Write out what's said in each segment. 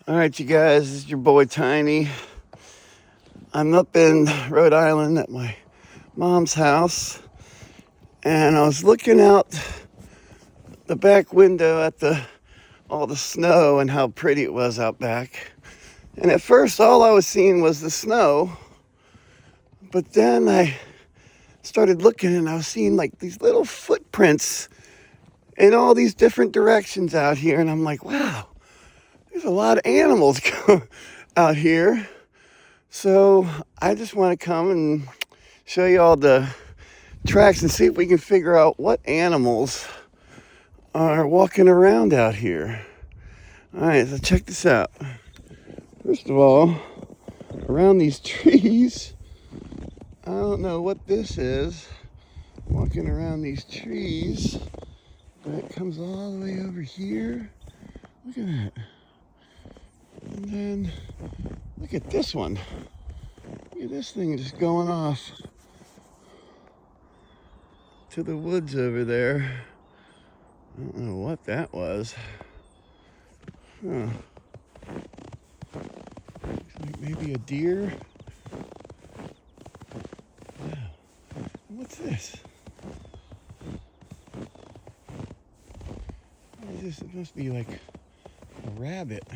All right, you guys, this is your boy Tiny. I'm up in Rhode Island at my mom's house, and I was looking out the back window at all the snow and how pretty it was out back. And at first, all I was seeing was the snow, but then I started looking and I was seeing like these little footprints in all these different directions out here, and I'm like, wow, there's a lot of animals out here. So I just want to come and show you all the tracks and see if we can figure out what animals are walking around out here. All right, so check this out. First of all, around these trees, I don't know what this is, walking around these trees, but it comes all the way over here. Look at that. And then look at this one. Look at this thing just going off to the woods over there. I don't know what that was. Huh. Looks like maybe a deer. Wow. What's this? What is this? It must be like a rabbit.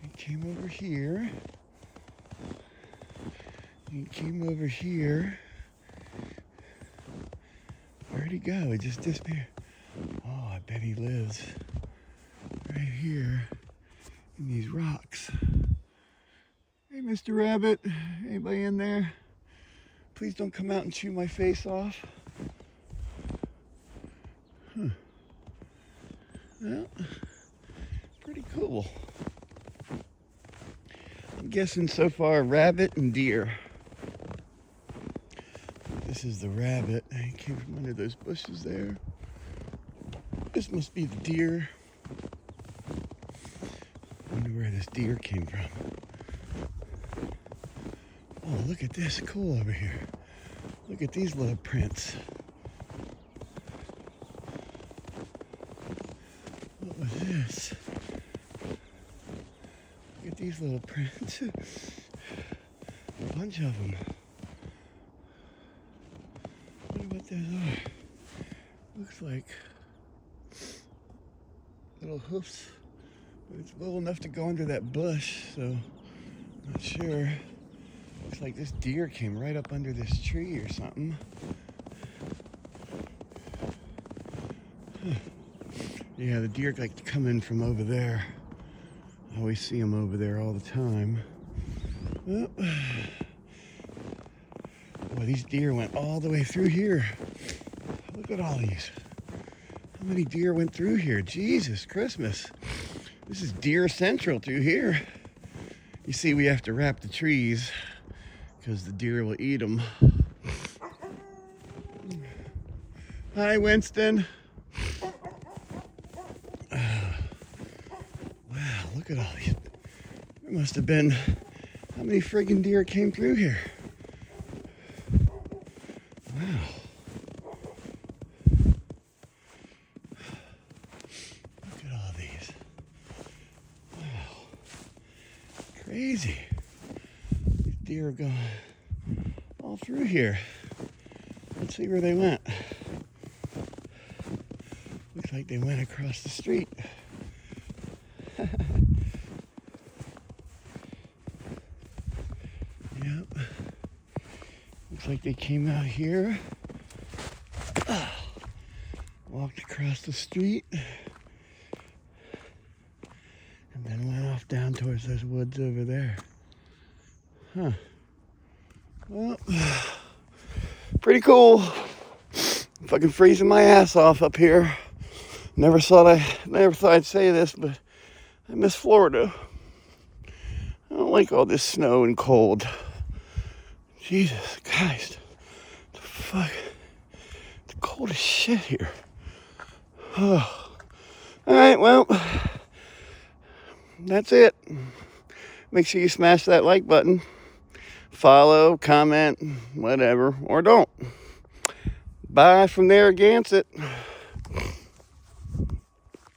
It came over here. It came over here. Where'd he go? He just disappeared. Oh, I bet he lives right here in these rocks. Hey, Mr. Rabbit, anybody in there? Please don't come out and chew my face off. Huh. Well, pretty cool. I'm guessing so far rabbit and deer. This is the rabbit. He came from under those bushes there. This must be the deer. I wonder where this deer came from. Oh, look at this. Cool over here. Look at these little prints. What was this? Look at these little prints. A bunch of them. I wonder what those are. Looks like little hoofs. But it's little enough to go under that bush, so I'm not sure. Looks like this deer came right up under this tree or something. Huh. Yeah, the deer like to come in from over there. I always see them over there all the time. Oh. Boy, these deer went all the way through here. Look at all these. How many deer went through here? Jesus Christmas. This is deer central through here. You see, we have to wrap the trees because the deer will eat them. Hi, Winston. Wow, look at all these. There must have been, how many friggin' deer came through here? Wow. Look at all these. Wow. Crazy. These deer are going all through here. Let's see where they went. Looks like they went across the street. Yep. Looks like they came out here, walked across the street, and then went off down towards those woods over there. Huh. Well, pretty cool. Fucking freezing my ass off up here. Never thought I'd say this, but I miss Florida. I don't like all this snow and cold. Jesus Christ. The fuck? It's cold as shit here. Oh. Alright, well, that's it. Make sure you smash that like button. Follow, comment, whatever, or don't. Bye from Narragansett.